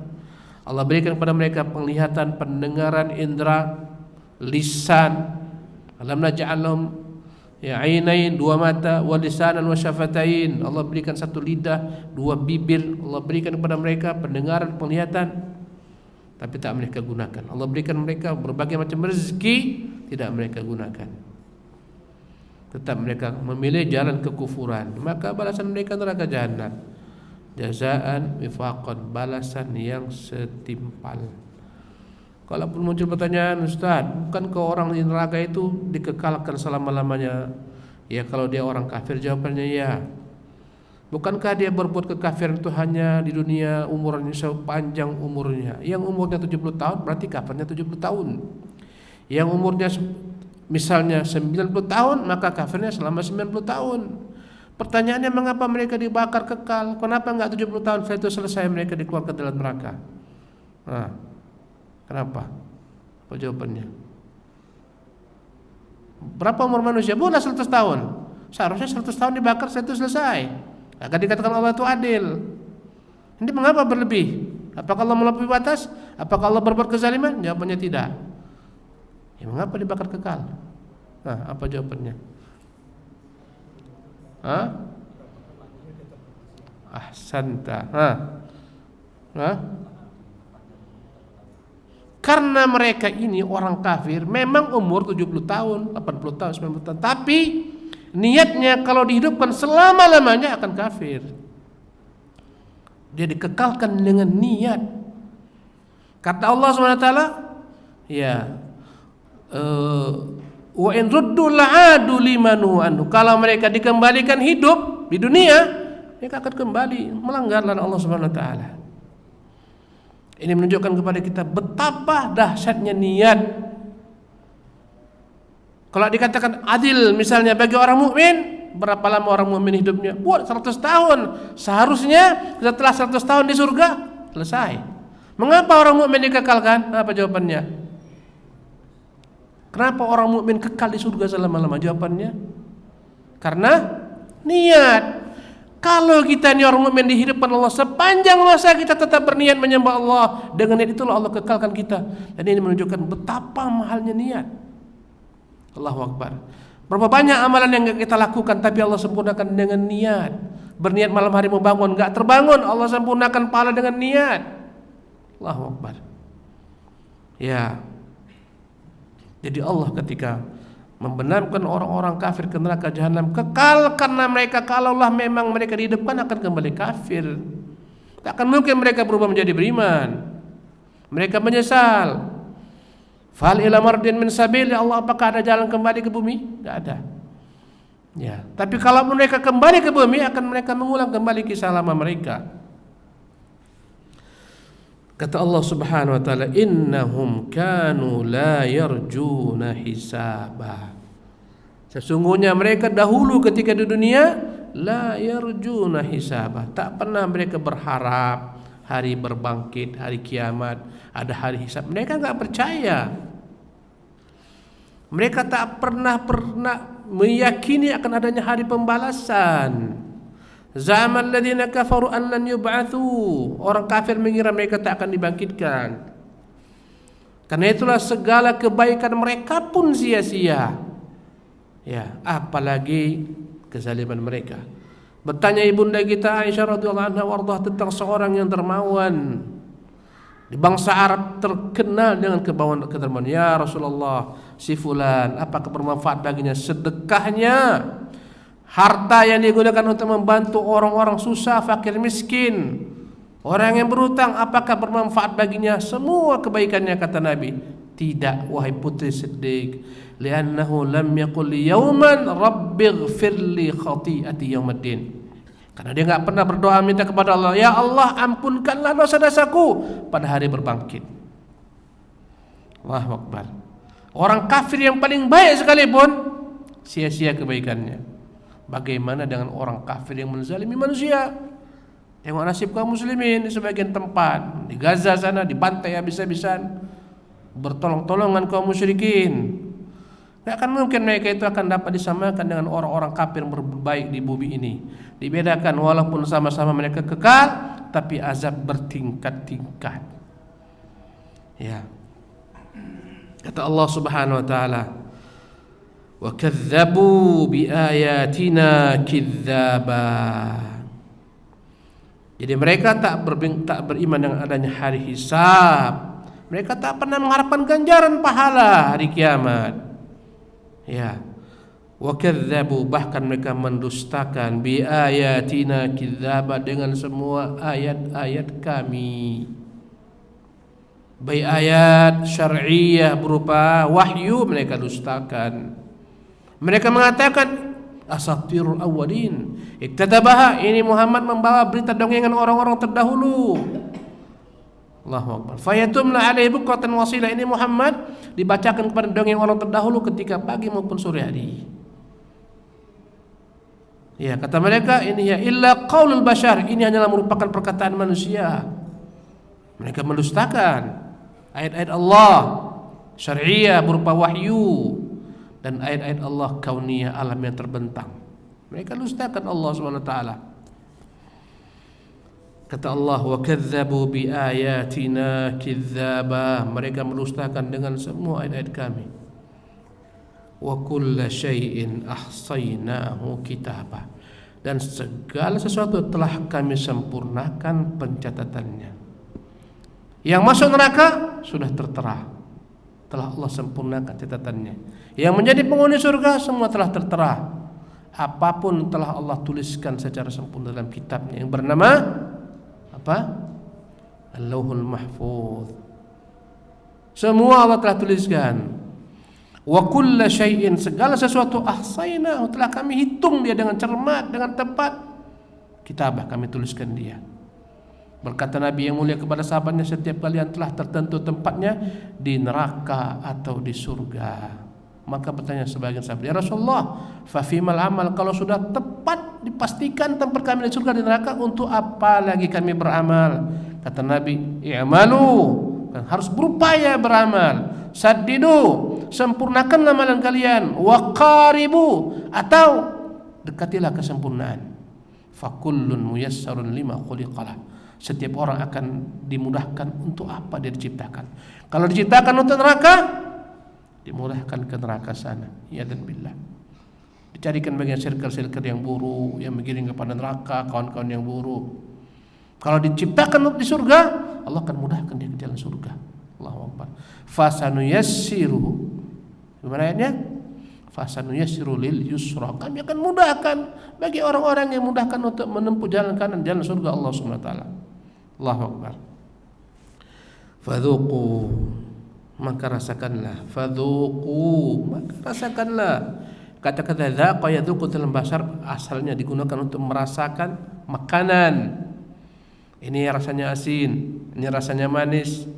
Allah berikan kepada mereka penglihatan, pendengaran, indera, lisan. Alam naj'al lahum ainain, dua mata, wa lisanan wa syafatain. Allah berikan satu lidah, dua bibir. Allah berikan kepada mereka pendengaran, penglihatan, tapi tak mereka gunakan. Allah berikan mereka berbagai macam rezeki, tidak mereka gunakan. Tetap mereka memilih jalan kekufuran, maka balasan mereka neraka jahanam. Jazaan wifaqan, balasan yang setimpal. Kalaupun muncul pertanyaan, Ustaz, bukankah orang di neraka itu dikekalkan selama-lamanya? Ya, kalau dia orang kafir, jawabannya ya. Bukankah dia berbuat kekafiran itu hanya di dunia umurnya sepanjang umurnya? Yang umurnya 70 tahun berarti kafirnya 70 tahun. Yang umurnya misalnya 90 tahun, maka kafirnya selama 90 tahun. Pertanyaannya, mengapa mereka dibakar kekal? Kenapa enggak 70 tahun setelah itu selesai mereka dikeluarkan dari neraka? Nah, kenapa? Apa jawabannya? Berapa umur manusia? Boleh 100 tahun. Seharusnya 100 tahun dibakar setelah itu selesai. Akan dikatakan Allah itu adil. Ini mengapa berlebih? Apakah Allah melampaui batas? Apakah Allah berbuat kezaliman? Jawabannya tidak. Ya, mengapa dibakar kekal? Nah, apa jawabannya? Ahsanta. Karena mereka ini orang kafir, memang umur 70 tahun, 80 tahun, 90 tahun, tapi niatnya kalau dihidupkan selama-lamanya akan kafir. Dia dikekalkan dengan niat. Kata Allah SWT, ya, wa in ruddu la'adu limanu anhu. Kalau mereka dikembalikan hidup di dunia, mereka akan kembali melanggar larangan Allah Subhanahu wa taala. Ini menunjukkan kepada kita betapa dahsyatnya niat. Kalau dikatakan adil misalnya bagi orang mukmin, berapa lama orang mukmin hidupnya? Buat 100 tahun. Seharusnya setelah 100 tahun di surga selesai. Mengapa orang mukmin dikekalkan? Apa jawabannya? Kenapa orang mukmin kekal di surga selama-lama? Jawabannya karena niat. Kalau kita ini orang mukmin dihidupkan Allah sepanjang masa, kita tetap berniat menyembah Allah, dengan niat itulah Allah kekalkan kita. Dan ini menunjukkan betapa mahalnya niat. Allahu Akbar. Berapa banyak amalan yang kita lakukan tapi Allah sempurnakan dengan niat. Berniat malam hari mau bangun, enggak terbangun, Allah sempurnakan pahala dengan niat. Allahu Akbar. Ya. Jadi Allah ketika membenarkan orang-orang kafir ke neraka jahanam kekal, karena mereka kalaulah memang mereka dihidupkan akan kembali kafir. Tak akan mungkin mereka berubah menjadi beriman. Mereka menyesal. Fal ila mardin min sabil, ya Allah, apakah ada jalan kembali ke bumi? Tidak ada. Ya, tapi kalau mereka kembali ke bumi akan mereka mengulang kembali kisah lama mereka. Kata Allah Subhanahu wa taala, innahum kanu la yarjuna hisaba. Sesungguhnya mereka dahulu ketika di dunia la yarjuna hisaba, tak pernah mereka berharap hari berbangkit, hari kiamat, ada hari hisab. Mereka enggak percaya. Mereka tak pernah meyakini akan adanya hari pembalasan. Zaman alladziina kafaru an lan yub'atsu. Orang kafir mengira mereka tak akan dibangkitkan. Karena itulah segala kebaikan mereka pun sia-sia. Ya, apalagi kezaliman mereka. Bertanya ibunda kita Aisyah radhiyallahu anha warḍah tentang seorang yang dermawan. Di bangsa Arab terkenal dengan kedermawan. Ya Rasulullah, si fulan, apakah bermanfaat baginya sedekahnya? Harta yang digunakan untuk membantu orang-orang susah, fakir, miskin, orang yang berhutang, apakah bermanfaat baginya? Semua kebaikannya, kata Nabi. Tidak, wahai putri Siddiq, li'annahu lam yaqul yawman rabbighfirli khati'ati yawmiddin. Karena dia enggak pernah berdoa minta kepada Allah, ya Allah, ampunkanlah dosa-dosaku pada hari berbangkit. Allahu Akbar. Orang kafir yang paling baik sekalipun sia-sia kebaikannya. Bagaimana dengan orang kafir yang menzalimi manusia? Tengok nasib kaum muslimin di sebagian tempat, di Gaza sana dibantai habis-habisan, bertolong-tolongan kaum musyrikin. Tidak akan mungkin mereka itu akan dapat disamakan dengan orang-orang kafir yang berbaik di bumi ini. Dibedakan walaupun sama-sama mereka kekal, tapi azab bertingkat-tingkat. Ya. Kata Allah Subhanahu wa taala, "Wa kadzdzabu bi ayatina kidzaba." Jadi mereka tak beriman dengan adanya hari hisab. Mereka tak pernah mengharapkan ganjaran pahala hari kiamat. Ya. Wa kadzdzabu, bahkan mereka mendustakan bi ayatina kidzaba, dengan semua ayat-ayat kami. Baik ayat syar'iyyah berupa wahyu mereka dustakan. Mereka mengatakan asatirul awwalin iktatabaha, ini Muhammad membawa berita dongengan orang-orang terdahulu. Allahu akbar. Fayatumla alaihi bukratan wasila, ini Muhammad dibacakan kepada dongeng orang terdahulu ketika pagi maupun sore hari. Ya, kata mereka, ini ya illa qaulul bashar, ini hanyalah merupakan perkataan manusia. Mereka mendustakan ayat-ayat Allah syar'iyyah berupa wahyu dan ayat-ayat Allah kauniyah, alam yang terbentang. Mereka dustakan Allah Subhanahu wa taala. Kata Allah, wa kadzdzabu bi ayatina kidzaba, mereka mendustakan dengan semua ayat-ayat kami. Wa kulla syai'in ahsaynahu kitaba, dan segala sesuatu telah kami sempurnakan pencatatannya. Yang masuk neraka sudah tertera, telah Allah sempurnakan catatannya. Yang menjadi penghuni surga semua telah tertera. Apapun telah Allah tuliskan secara sempurna dalam kitabnya yang bernama apa? Al-Lauhul Mahfuz. Semua Allah telah tuliskan. Wa kulla syai'in, segala sesuatu ahsaynahu, telah kami hitung dia dengan cermat, dengan tepat. Kitabah, kami tuliskan dia. Berkata Nabi yang mulia kepada sahabatnya, setiap kalian telah tertentu tempatnya di neraka atau di surga. Maka bertanya sebagian sahabat, ya Rasulullah, fa fimal amal, kalau sudah tepat dipastikan tempat kami di surga di neraka, untuk apa lagi kami beramal? Kata Nabi, i'malu, harus berupaya beramal. Saddidu, sempurnakanlah amalan kalian. Waqaribu, atau dekatilah kesempurnaan. Fakullun muyassarun lima khuliqalah, setiap orang akan dimudahkan untuk apa dia diciptakan. Kalau diciptakan untuk neraka, dimudahkan ke neraka sana. Ya dan billah, dicarikan bagian circle-circle yang buruk, yang mengiring kepada neraka, kawan-kawan yang buruk. Kalau diciptakan untuk di surga, Allah akan mudahkan dia ke jalan surga. Allahu akbar. Fasanuyassiru, gimana ayatnya? Fasanuyassiru lil yusra, kami akan mudahkan bagi orang-orang yang mudahkan untuk menempuh jalan kanan, jalan surga Allah Subhanahu wa taala. Allahu akbar. Fadzuqu, maka rasakanlah. Fadzuqu, maka rasakanlah. Kata-kata dzaqa yadzuqu dalam bahasa asalnya digunakan untuk merasakan makanan. Ini rasanya asin, ini rasanya manis.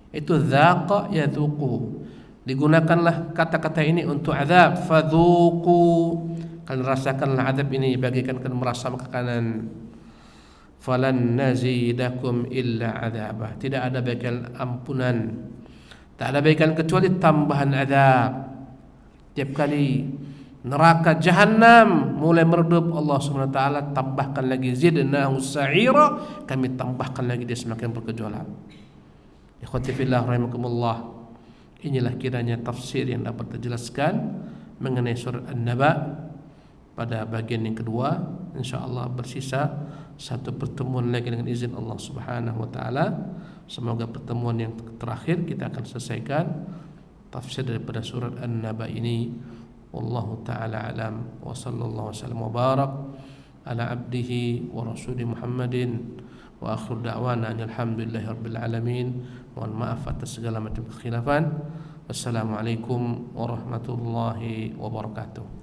Itu dzaqa yadzuqu. Digunakanlah kata-kata ini untuk azab. Fadzuqu, kalian rasakanlah azab ini bagaikan kalian merasa makanan. Falan nazidakum illa adzaba, tidak ada bagian ampunan, tak ada bagian kecuali tambahan azab. Tiap kali neraka jahanam mulai meredup, Allah Subhanahu wa taala tambahkan lagi, zidnahu sa'ira, kami tambahkan lagi dia semakin bergejolak. Ikhwati fillah rahimakumullah, inilah kiranya tafsir yang dapat dijelaskan mengenai surat An-Naba pada bagian yang kedua. InsyaAllah bersisa satu pertemuan lagi dengan izin Allah Subhanahu wa taala. Semoga pertemuan yang terakhir kita akan selesaikan tafsir daripada surat An-Naba ini. Wallahu taala alam, wa sallallahu wasallam wa barak ala abdihi wa rasuli Muhammadin, wa akhir da'wana alhamdulillahi rabbil alamin. Mohon maaf atas segala macam kekhilafan. Wassalamualaikum warahmatullahi wabarakatuh.